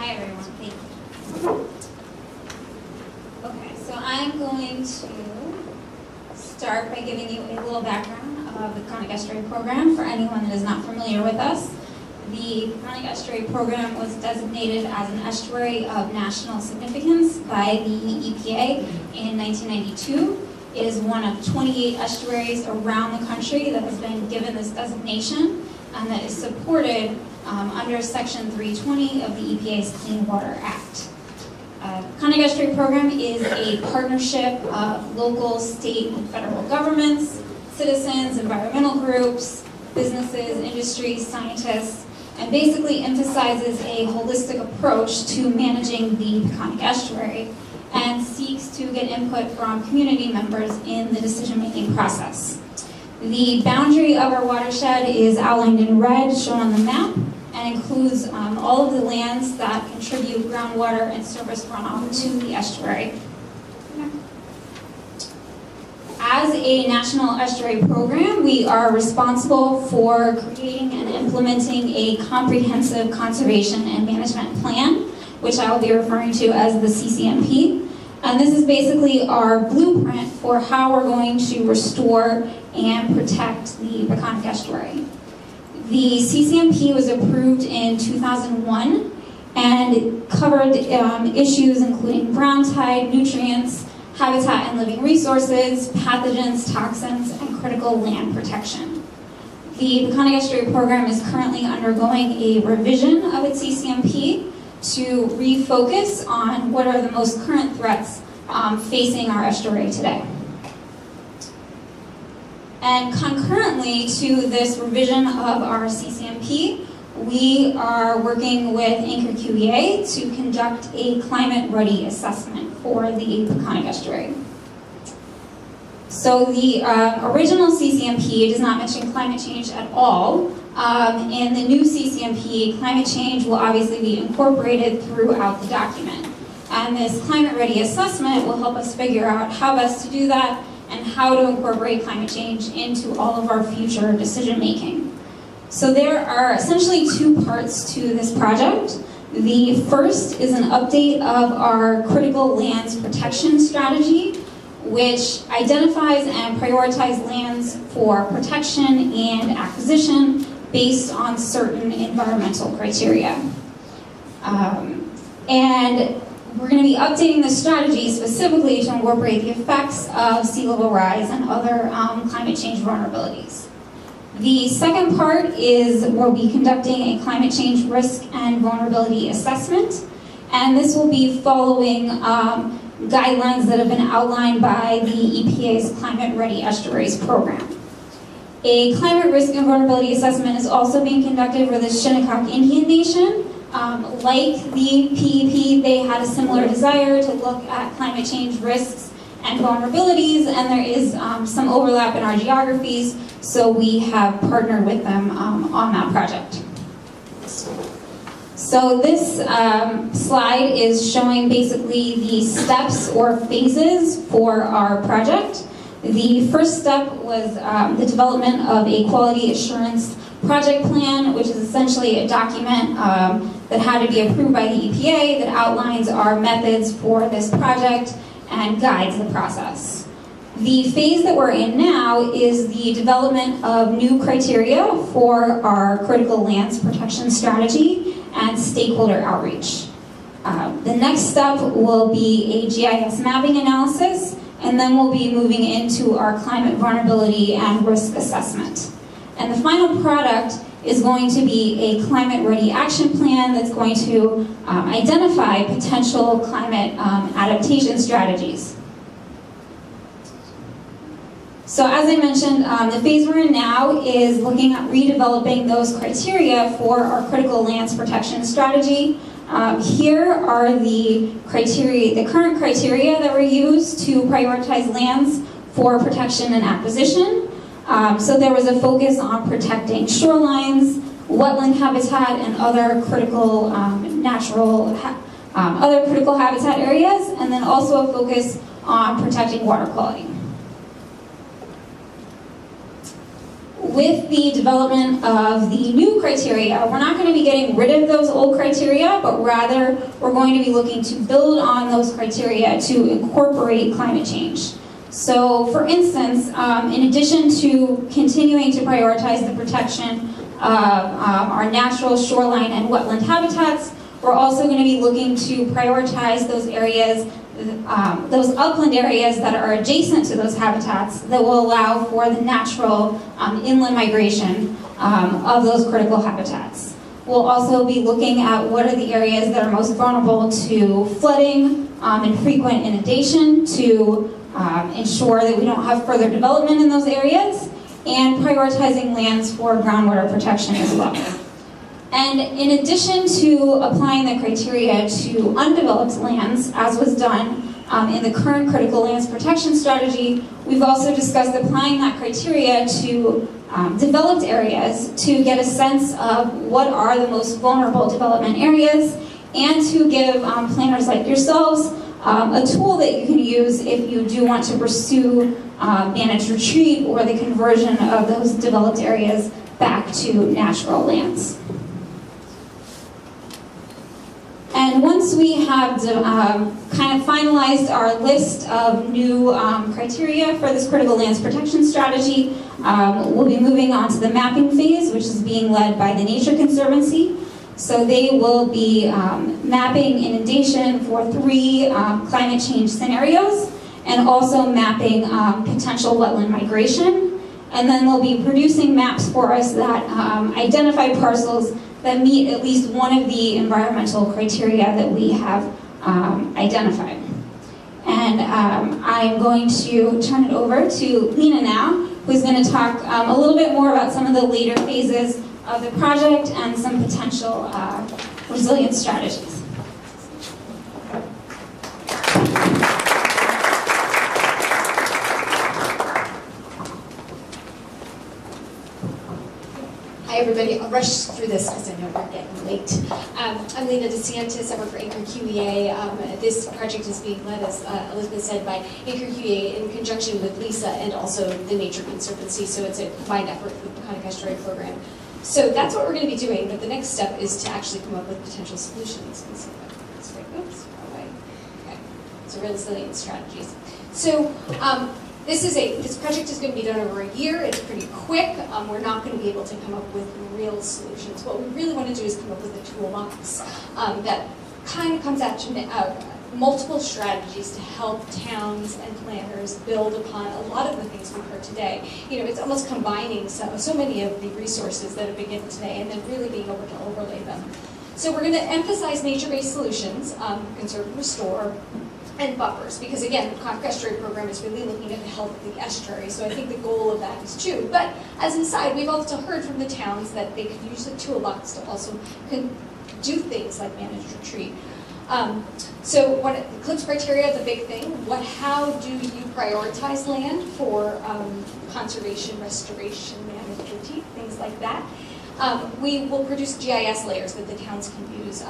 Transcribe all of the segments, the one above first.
Hi everyone, thank you. Okay, so I'm going to start by giving you a little background of the Peconic Estuary Program for anyone that is not familiar with us. The Peconic Estuary Program was designated as an estuary of national significance by the EPA in 1992. It is one of 28 estuaries around the country that has been given this designation and that is supported under Section 320 of the EPA's Clean Water Act. The Peconic Estuary Program is a partnership of local, state, and federal governments, citizens, environmental groups, businesses, industries, scientists, and basically emphasizes a holistic approach to managing the Peconic Estuary and seeks to get input from community members in the decision-making process. The boundary of our watershed is outlined in red, shown on the map, and includes all of the lands that contribute groundwater and surface runoff to the estuary. As a national estuary program, we are responsible for creating and implementing a comprehensive conservation and management plan, which I will be referring to as the CCMP. And this is basically our blueprint for how we're going to restore and protect the Peconic Estuary. The CCMP was approved in 2001 and it covered issues including brown tide, nutrients, habitat and living resources, pathogens, toxins, and critical land protection. The Peconic Estuary Program is currently undergoing a revision of its CCMP to refocus on what are the most current threats facing our estuary today. And concurrently to this revision of our CCMP, we are working with Anchor QEA to conduct a climate-ready assessment for the Peconic Estuary. So the original CCMP does not mention climate change at all. In the new CCMP, climate change will obviously be incorporated throughout the document. And this climate-ready assessment will help us figure out how best to do that and how to incorporate climate change into all of our future decision-making. So there are essentially two parts to this project. The first is an update of our critical lands protection strategy, which identifies and prioritizes lands for protection and acquisition based on certain environmental criteria. And we're going to be updating the strategy specifically to incorporate the effects of sea level rise and other climate change vulnerabilities. The second part is we'll be conducting a climate change risk and vulnerability assessment, and this will be following guidelines that have been outlined by the EPA's Climate Ready Estuaries program. A climate risk and vulnerability assessment is also being conducted for the Shinnecock Indian Nation. Like the PEP, they had a similar desire to look at climate change risks and vulnerabilities, and there is some overlap in our geographies, so we have partnered with them on that project. So this slide is showing basically the steps or phases for our project. The first step was the development of a quality assurance project plan, which is essentially a document that had to be approved by the EPA that outlines our methods for this project and guides the process. The phase that we're in now is the development of new criteria for our critical lands protection strategy and stakeholder outreach. The next step will be a GIS mapping analysis, and then we'll be moving into our climate vulnerability and risk assessment. And the final product is going to be a climate-ready action plan that's going to identify potential climate adaptation strategies. So as I mentioned, the phase we're in now is looking at redeveloping those criteria for our critical lands protection strategy. Here are the criteria, the current criteria that were used to prioritize lands for protection and acquisition. So there was a focus on protecting shorelines, wetland habitat, and other critical other critical habitat areas, and then also a focus on protecting water quality. with the development of the new criteria, we're not going to be getting rid of those old criteria, but rather we're going to be looking to build on those criteria to incorporate climate change. So, for instance, in addition to continuing to prioritize the protection of our natural shoreline and wetland habitats, we're also going to be looking to prioritize those areas, those upland areas that are adjacent to those habitats that will allow for the natural inland migration of those critical habitats. We'll also be looking at what are the areas that are most vulnerable to flooding and frequent inundation to ensure that we don't have further development in those areas, and prioritizing lands for groundwater protection as well. And in addition to applying the criteria to undeveloped lands, as was done in the current critical lands protection strategy, we've also discussed applying that criteria to developed areas to get a sense of what are the most vulnerable development areas, and to give planners like yourselves a tool that you can use if you do want to pursue managed retreat or the conversion of those developed areas back to natural lands. And once we have kind of finalized our list of new criteria for this critical lands protection strategy, we'll be moving on to the mapping phase, which is being led by the Nature Conservancy. So they will be mapping inundation for 3 climate change scenarios, and also mapping potential wetland migration. And then they'll be producing maps for us that identify parcels that meet at least one of the environmental criteria that we have identified. And I'm going to turn it over to Lena now, who's going to talk a little bit more about some of the later phases of the project and some potential resilience strategies. Hi everybody, I'll rush through this because I know we're getting late. I'm Lena DeSantis, I work for Anchor QEA. This project is being led, as Elizabeth said, by Anchor QEA in conjunction with Lisa and also the Nature Conservancy, so it's a combined effort with the Conic Estuary Program. So that's what we're going to be doing, but the next step is to actually come up with potential solutions. Oops, okay. So resilient strategies. So this project is going to be done over a year. It's pretty quick. We're not going to be able to come up with real solutions. What we really want to do is come up with a toolbox that kind of comes at multiple strategies to help towns and planners build upon a lot of the things we've heard today. You know, it's almost combining so many of the resources that have been given today and then really being able to overlay them. So we're going to emphasize nature-based solutions, conserve and restore, and buffers, because again, the Conic Estuary Program is really looking at the health of the estuary, so I think the goal of that is true. But as an aside, we've also heard from the towns that they could use the toolbox to also do things like managed retreat. So what CLIPS criteria, the big thing, how do you prioritize land for conservation, restoration, managed retreat, things like that. We will produce GIS layers that the towns can use,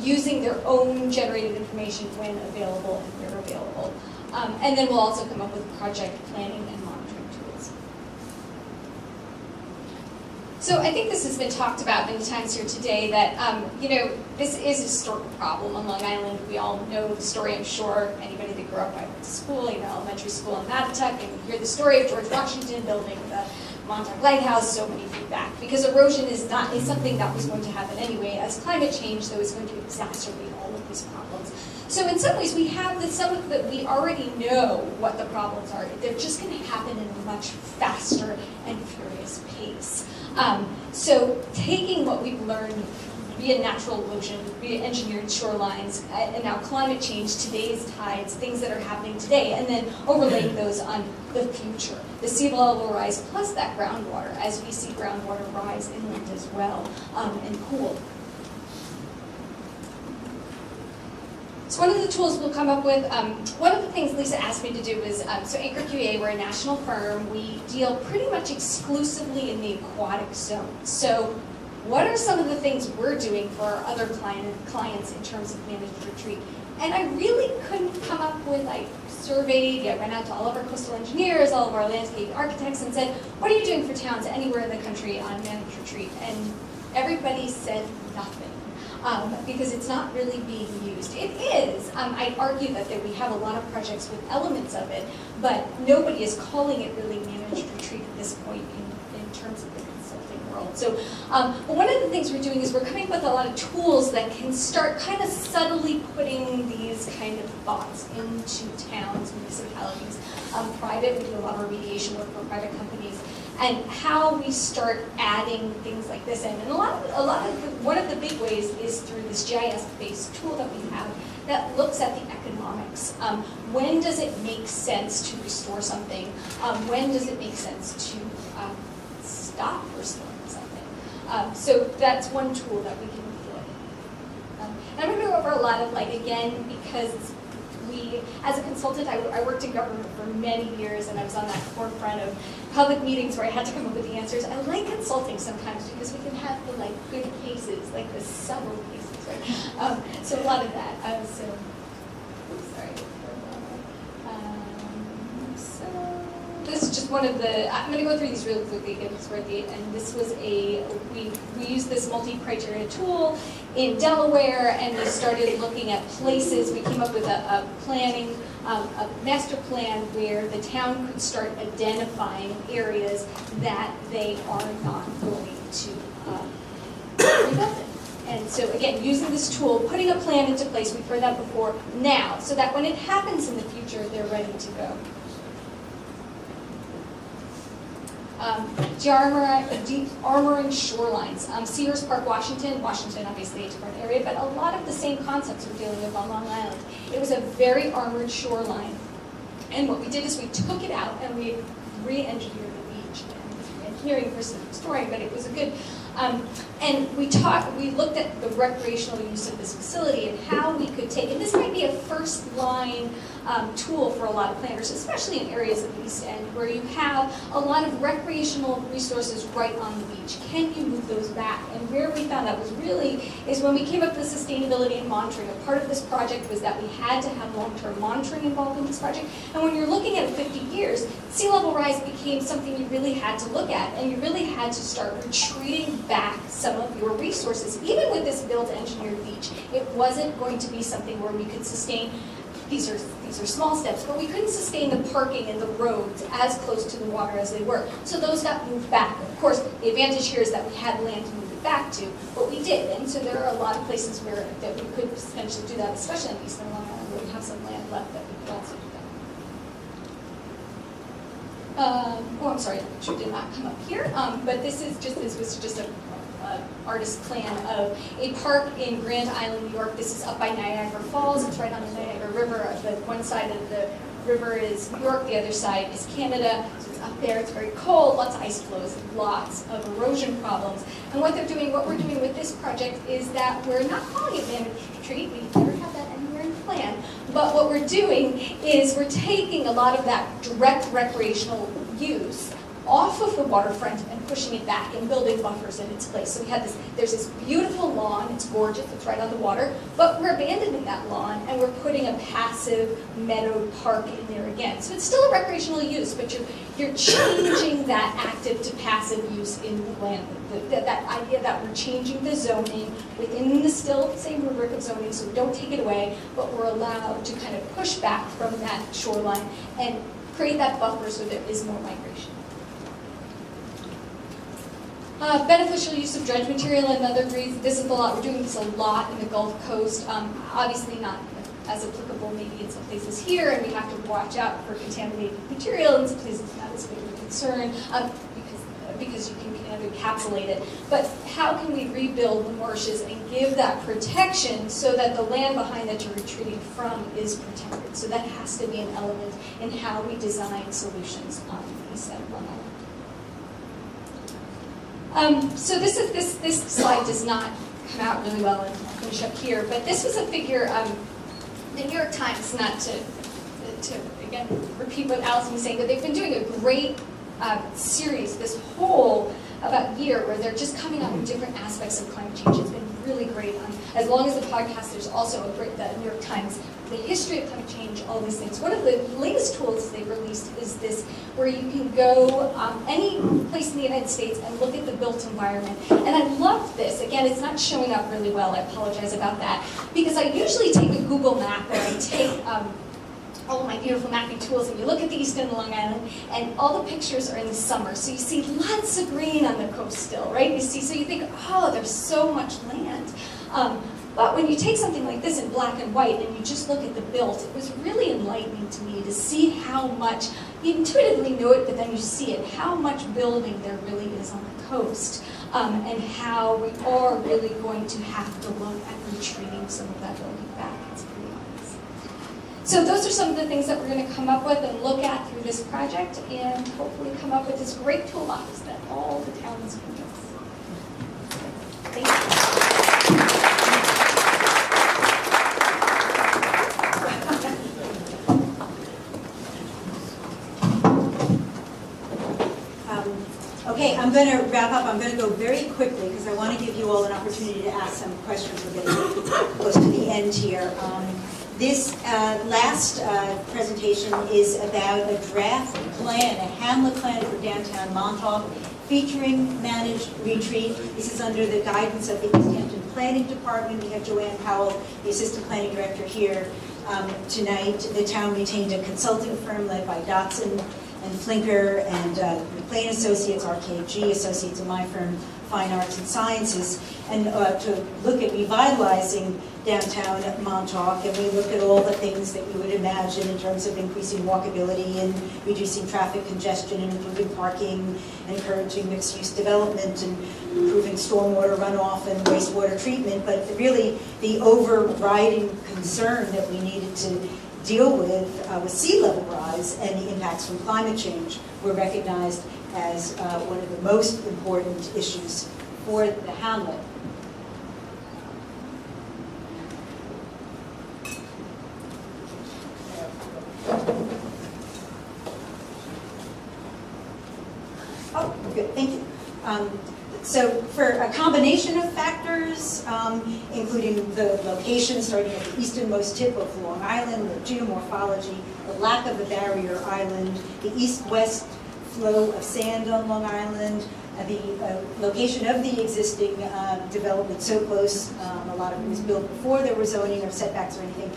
using their own generated information when available and where available. And then we'll also come up with project planning and monitoring tools. So I think this has been talked about many times here today that, you know, this is a historical problem on Long Island. We all know the story, I'm sure. Anybody that grew up, I went to school, you know, elementary school in Mattatuck, and you hear the story of George Washington building the Montauk Lighthouse so many feet back, because erosion is something that was going to happen anyway. As climate change, though, is going to exacerbate all of these problems. So in some ways, we have that we already know what the problems are. They're just going to happen in a much faster and furious pace. So taking what we've learned via natural erosion, via engineered shorelines, and now climate change, today's tides, things that are happening today, and then overlaying those on the future. The sea level rise plus that groundwater, as we see groundwater rise inland as well, and cool. So one of the tools we'll come up with, one of the things Lisa asked me to do was, so Anchor QA, we're a national firm. We deal pretty much exclusively in the aquatic zone. So what are some of the things we're doing for our other clients in terms of managed retreat? And I really couldn't come up with, I surveyed, I went out to all of our coastal engineers, all of our landscape architects and said, what are you doing for towns anywhere in the country on managed retreat? And everybody said nothing. Because it's not really being used. It is. I'd argue that we have a lot of projects with elements of it, but nobody is calling it really managed retreat at this point in terms of the consulting world. So one of the things we're doing is we're coming up with a lot of tools that can start kind of subtly putting these kind of thoughts into towns, municipalities, private. We do a lot of remediation work for private companies. And how we start adding things like this in. And one of the big ways is through this GIS-based tool that we have that looks at the economics. When does it make sense to restore something? When does it make sense to stop restoring something? So that's one tool that we can employ. And I'm going to go over a lot of, again, because as a consultant, I worked in government for many years, and I was on that forefront of public meetings where I had to come up with the answers. I like consulting sometimes because we can have the good cases, the several cases, right? So a lot of that. So this is just one of the. I'm going to go through these really quickly because we're at the. And this was we used this multi-criteria tool in Delaware, and we started looking at places. We came up with a planning, a master plan where the town could start identifying areas that they are not going to rebuild in. And so again, using this tool, putting a plan into place, we've heard that before, now, so that when it happens in the future, they're ready to go. Armoring shorelines. Cedars Park, Washington obviously a different area, but a lot of the same concepts we're dealing with on Long Island. It was a very armored shoreline. And what we did is we took it out and we re-engineered the beach. And engineering versus restoring, but it was a good, and we looked at the recreational use of this facility and how we could take, and this might be a first line tool for a lot of planners, especially in areas of the East End where you have a lot of recreational resources right on the beach. Can you move those back? And where we found that was really is when we came up with sustainability and monitoring. A part of this project was that we had to have long-term monitoring involved in this project. And when you're looking at 50 years, sea level rise became something you really had to look at, and you really had to start retreating back some of your resources. Even with this built engineered beach, it wasn't going to be something where we could sustain. These are small steps, but we couldn't sustain the parking and the roads as close to the water as they were. So those got moved back. Of course, the advantage here is that we had land to move it back to, but we did. And so there are a lot of places that we could potentially do that, especially in Eastern Long Island, where we have some land left that we could also do that. Oh, I'm sorry, the picture did not come up here, but this was just a artist plan of a park in Grand Island, New York. This is up by Niagara Falls. It's right on the Niagara River. The one side of the river is New York, the other side is Canada. So it's up there, it's very cold, lots of ice flows, lots of erosion problems. And what we're doing with this project is that we're not calling it managed retreat. We never have that anywhere in the plan. But what we're doing is we're taking a lot of that direct recreational use off of the waterfront and pushing it back and building buffers in its place. So there's this beautiful lawn, it's gorgeous, it's right on the water, but we're abandoning that lawn and we're putting a passive meadow park in there again. So it's still a recreational use, but you're changing that active to passive use in the land. That idea that we're changing the zoning within the still same rubric of zoning, so we don't take it away, but we're allowed to kind of push back from that shoreline and create that buffer so there is more migration. Beneficial use of dredge material and other reasons. This is a lot. We're doing this a lot in the Gulf Coast. Obviously not as applicable maybe in some places here, and we have to watch out for contaminated material. In some places it's not as big of a concern because you can kind of encapsulate it. But how can we rebuild the marshes and give that protection so that the land behind that you're retreating from is protected? So that has to be an element in how we design solutions on the East End of Long Island. So this slide does not come out really well, and I'll finish up here. But this was a figure. The New York Times, not to again repeat what Allison was saying, but they've been doing a great series. This whole about year where they're just coming up with different aspects of climate change. It's been really great. As long as the podcast, there's also a great, the New York Times, the history of climate change, all these things. One of the latest tools they've released is this, where you can go any place in the United States and look at the built environment. And I love this. Again, it's not showing up really well. I apologize about that. Because I usually take a Google map, or I take all of my beautiful mapping tools, and you look at the East End of Long Island, and all the pictures are in the summer. So you see lots of green on the coast still, right? You see, so you think, oh, there's so much land. But when you take something like this in black and white and you just look at the built, it was really enlightening to me to see how much, you intuitively know it, but then you see it, how much building there really is on the coast, and how we are really going to have to look at retreating some of that building back. It's pretty obvious. So those are some of the things that we're going to come up with and look at through this project, and hopefully come up with this great toolbox that all the towns can use. Thank you. Okay, I'm going to wrap up. I'm going to go very quickly because I want to give you all an opportunity to ask some questions. We're getting close to the end here. This last presentation is about a draft plan, a hamlet plan for downtown Montauk, featuring managed retreat. This is under the guidance of the East Hampton Planning Department. We have Joanne Powell, the Assistant Planning Director, here tonight. The town maintained a consulting firm led by Dotson and Flinker and McLean Associates, RKG Associates, and my firm, Fine Arts and Sciences, and to look at revitalizing downtown Montauk. And we look at all the things that you would imagine in terms of increasing walkability and reducing traffic congestion and improving parking, encouraging mixed-use development and improving stormwater runoff and wastewater treatment. But really, the overriding concern that we needed to deal with sea level rise and the impacts from climate change were recognized as one of the most important issues for the hamlet. Oh, good, thank you. So for a combination of factors, including the location starting at the easternmost tip of Long Island, the geomorphology, the lack of a barrier island, the east-west flow of sand on Long Island, the location of the existing development so close, a lot of it was built before there was zoning or setbacks or anything.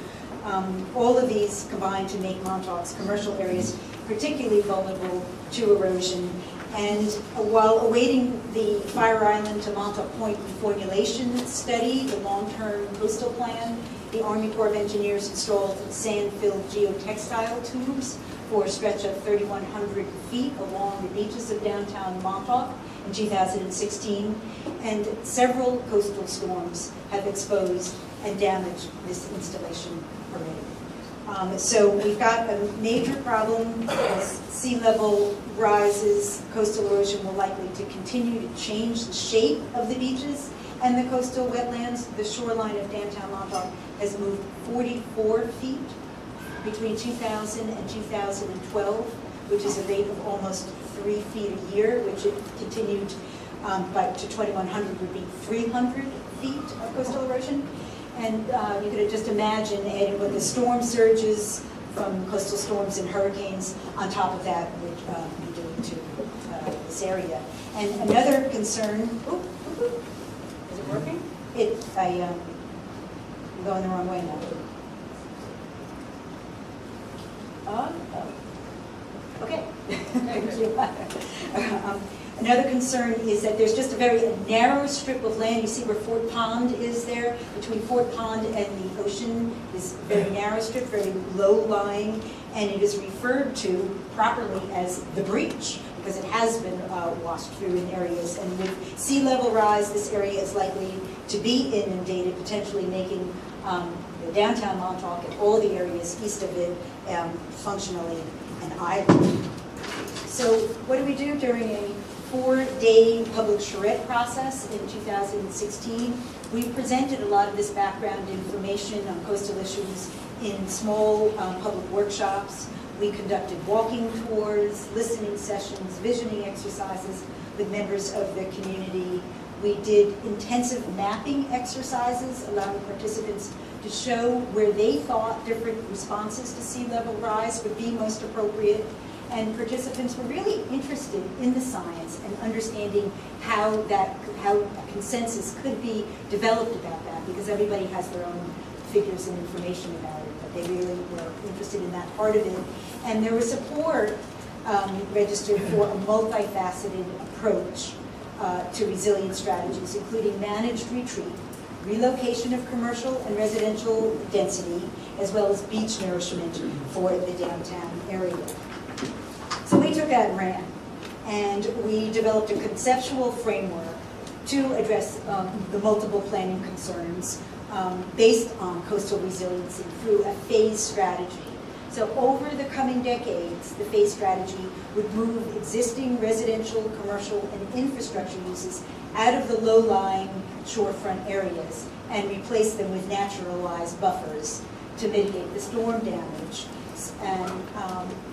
All of these combine to make Montauk's commercial areas particularly vulnerable to erosion. And while awaiting the Fire Island to Montauk Point reformulation study, the long-term coastal plan, the Army Corps of Engineers installed sand-filled geotextile tubes for a stretch of 3,100 feet along the beaches of downtown Montauk in 2016. And several coastal storms have exposed and damaged this installation already. So we've got a major problem as sea level rises. Coastal erosion will likely to continue to change the shape of the beaches and the coastal wetlands. The shoreline of downtown Montauk has moved 44 feet between 2000 and 2012, which is a rate of almost 3 feet a year, which it continued but to 2100 would be 300 feet of coastal erosion. And you could just imagine adding with the storm surges from coastal storms and hurricanes on top of that would be doing to this area. And another concern, is it working? I'm going the wrong way now. Okay. Thank you. Another concern is that there's just a very narrow strip of land. You see where Fort Pond is there? Between Fort Pond and the ocean is a very narrow strip, very low-lying, and it is referred to properly as the breach because it has been washed through in areas. And with sea level rise, this area is likely to be inundated, potentially making the downtown Montauk and all the areas east of it functionally an island. So what do we do during a 4-day public charrette process in 2016? We presented a lot of this background information on coastal issues in small public workshops. We conducted walking tours, listening sessions, visioning exercises, with members of the community. We did intensive mapping exercises, allowing participants to show where they thought different responses to sea level rise would be most appropriate. And participants were really interested in the science and understanding how a consensus could be developed about that, because everybody has their own figures and information about it, but they really were interested in that part of it. And there was support registered for a multifaceted approach to resilience strategies, including managed retreat, relocation of commercial and residential density, as well as beach nourishment for the downtown area. So we took that and ran, and we developed a conceptual framework to address the multiple planning concerns based on coastal resiliency through a phase strategy. So over the coming decades, the phase strategy would move existing residential, commercial, and infrastructure uses out of the low-lying shorefront areas and replace them with naturalized buffers to mitigate the storm damage and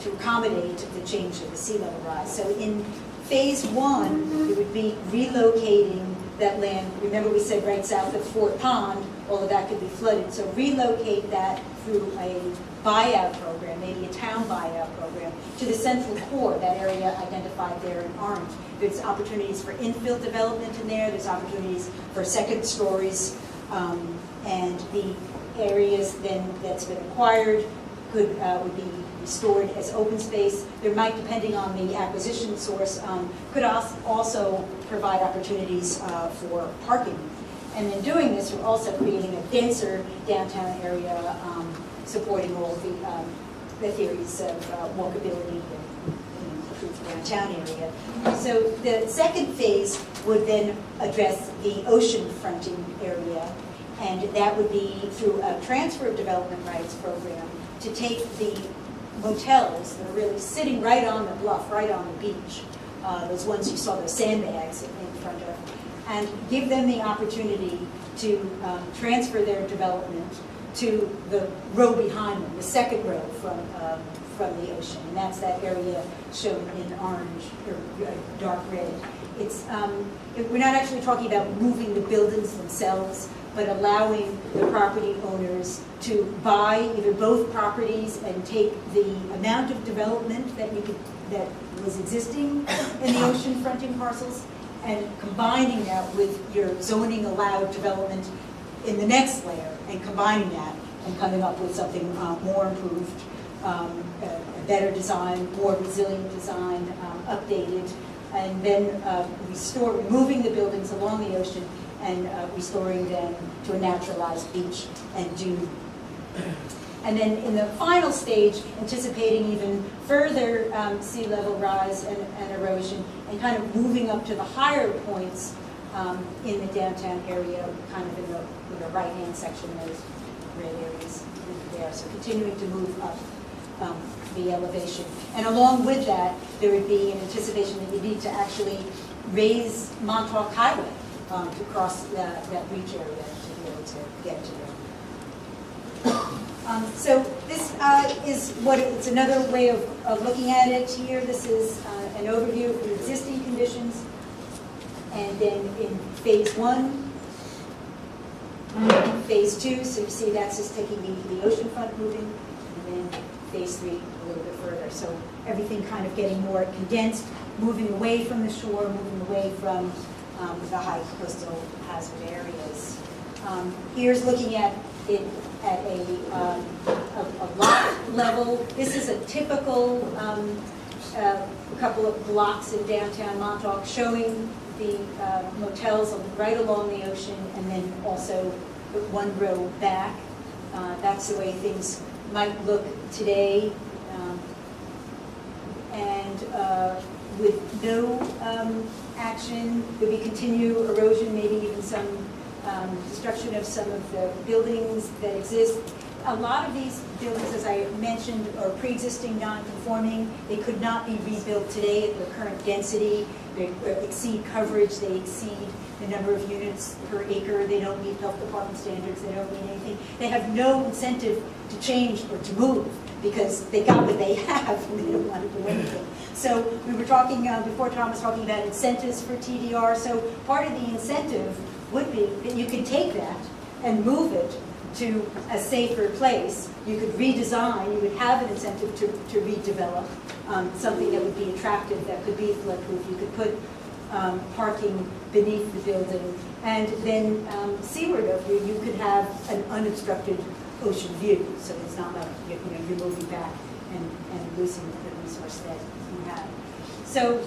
to accommodate the change of the sea level rise. So in phase one, it would be relocating that land. Remember we said right south of Fort Pond, all of that could be flooded. So relocate that through a buyout program, maybe a town buyout program, to the central core, that area identified there in orange. There's opportunities for infill development in there, there's opportunities for second stories, and the areas then that's been acquired would be restored as open space. There might, depending on the acquisition source, could also provide opportunities for parking. And in doing this, we're also creating a denser downtown area, supporting all the theories of walkability and improved downtown area. So the second phase would then address the ocean fronting area, and that would be through a transfer of development rights program to take the motels that are really sitting right on the bluff, right on the beach, those ones you saw, those sandbags in front of, and give them the opportunity to transfer their development to the row behind them, the second row from the ocean, and that's that area shown in orange or dark red. It's we're not actually talking about moving the buildings themselves, but allowing the property owners to buy either both properties and take the amount of development that was existing in the ocean fronting parcels and combining that with your zoning allowed development in the next layer, and combining that and coming up with something more improved, a better design, more resilient design, updated, and then removing the buildings along the ocean and restoring them to a naturalized beach and dune. And then in the final stage, anticipating even further sea level rise and erosion, and kind of moving up to the higher points in the downtown area, kind of in the right-hand section, those red areas there. So continuing to move up the elevation. And along with that, there would be an anticipation that you need to actually raise Montauk Highway to cross that beach area to be able to get to there. So this is it's another way of looking at it here. This is an overview of the existing conditions. And then in phase one, phase two, so you see that's just taking the ocean front moving, and then phase three a little bit further. So everything kind of getting more condensed, moving away from the shore, moving away from the high coastal hazard areas. Here's looking at it at a lot level. This is a typical couple of blocks in downtown Montauk showing the motels right along the ocean, and then also one row back. That's the way things might look today. And with no action, there'll be continued erosion, maybe even some destruction of some of the buildings that exist. A lot of these buildings, as I mentioned, are pre-existing non-conforming. They could not be rebuilt today at their current density. They exceed coverage, they exceed the number of units per acre. They don't meet health department standards, they don't meet anything. They have no incentive to change or to move because they got what they have and they don't want to do anything. So we were talking, before Tom was talking about incentives for TDR, so part of the incentive would be that you could take that and move it to a safer place. You could redesign, you would have an incentive to redevelop something that would be attractive, that could be flood-proof. You could put parking beneath the building, and then seaward of you, you could have an unobstructed ocean view. So it's not like you're moving back and losing the resource that you have. So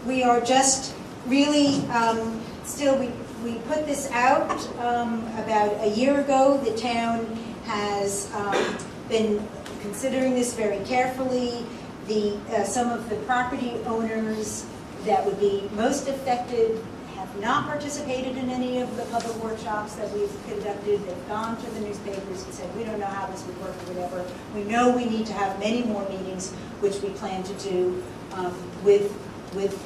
we are just really still, we put this out about a year ago. The town has been considering this very carefully. Some of the property owners that would be most affected have not participated in any of the public workshops that we've conducted. They've gone to the newspapers and said, we don't know how this would work or whatever. We know we need to have many more meetings, which we plan to do with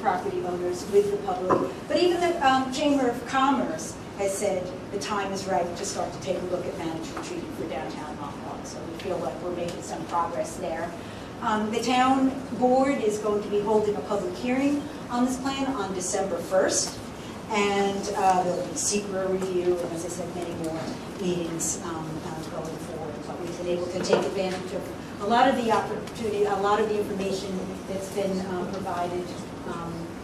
property owners, with the public. But even the Chamber of Commerce has said the time is right to start to take a look at management treaty for downtown Hong Kong. So we feel like we're making some progress there. The town board is going to be holding a public hearing on this plan on December 1st. And there'll be secret review, and as I said, many more meetings going forward. But we've been able to take advantage of a lot of the opportunity, a lot of the information that's been provided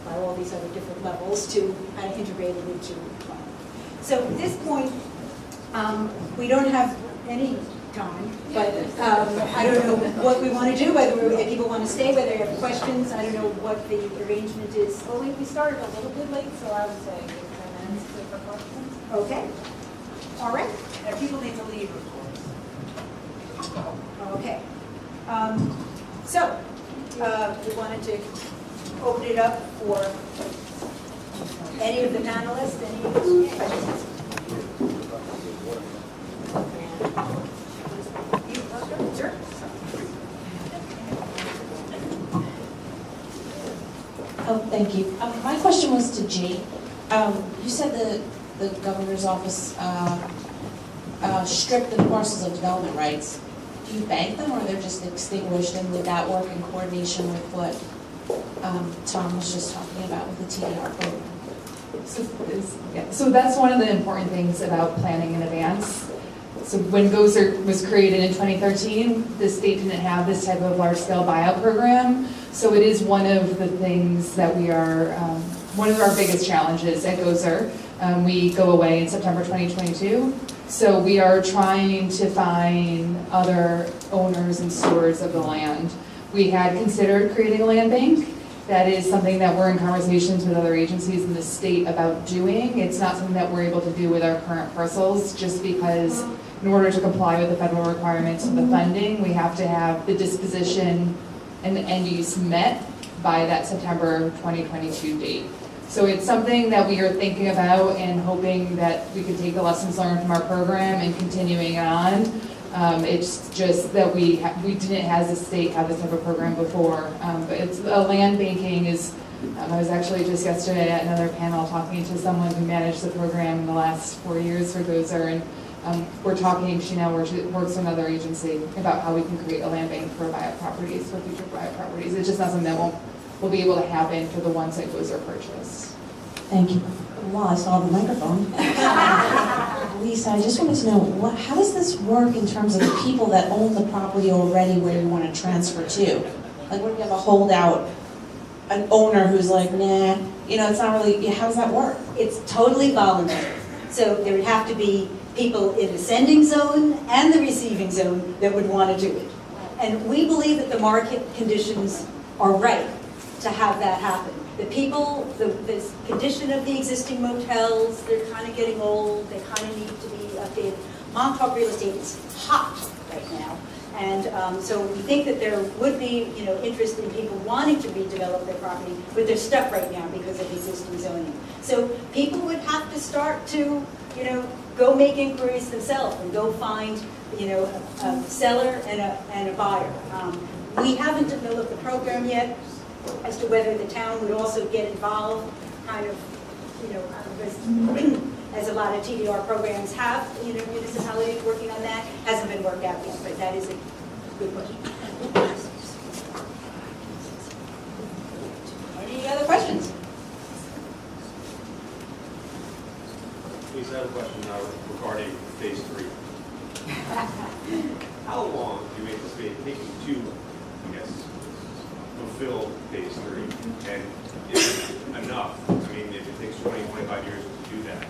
by all these other different levels to kind of integrate it into the plan. So at this point, we don't have any time, but I don't know what we want to do, if people want to stay, whether they have questions. I don't know what the arrangement is. Well, we started a little bit late, so I would say 10 minutes for questions. Okay. All right. And people need to leave, of course. Okay. So we wanted to open it up for any of the panelists, any questions. Sure. Oh, thank you. My question was to Jane. You said the governor's office stripped the parcels of development rights. Do you bank them, or they're just extinguished, and would that work in coordination with what Tom was just talking about with the TDR program? So that's one of the important things about planning in advance. So when GOZER was created in 2013, the state didn't have this type of large-scale buyout program. So it is one of the things that we are, one of our biggest challenges at GOZER. We go away in September 2022. So we are trying to find other owners and stewards of the land. We had considered creating a land bank. That is something that we're in conversations with other agencies in the state about doing. It's not something that we're able to do with our current parcels, just because in order to comply with the federal requirements of the funding, we have to have the disposition and the end use met by that September 2022 date. So it's something that we are thinking about and hoping that we could take the lessons learned from our program and continuing on. It's just that we didn't, as a state, have this type of program before. But it's land banking is. I was actually just yesterday at another panel talking to someone who managed the program in the last 4 years for GOZER, and we're talking. She now works with another agency about how we can create a land bank for buyout properties, for future buyout properties. It's just not something that will be able to happen for the ones that GOZER purchased. Thank you. While I saw the microphone, Lisa, I just wanted to know, how does this work in terms of the people that own the property already where you want to transfer to? Like, what if you have a holdout, an owner who's like, nah, it's not really, how does that work? It's totally voluntary. So there would have to be people in the sending zone and the receiving zone that would want to do it. And we believe that the market conditions are right to have that happen. The people, the condition of the existing motels, they're kind of getting old, they kind of need to be updated. Montauk real estate is hot right now. And so we think that there would be, interest in people wanting to redevelop their property, but they're stuck right now because of existing zoning. So people would have to start to, go make inquiries themselves and go find, a seller and a buyer. We haven't developed the program yet as to whether the town would also get involved, kind of, as a lot of TDR programs have, municipalities working on that. Hasn't been worked out yet, but that is Good question. Any other questions? Please, I have a question regarding phase 3. How long do you anticipate it taking to, I guess, fulfill phase 3? And is it enough? I mean, if it takes 20, 25 years to do that,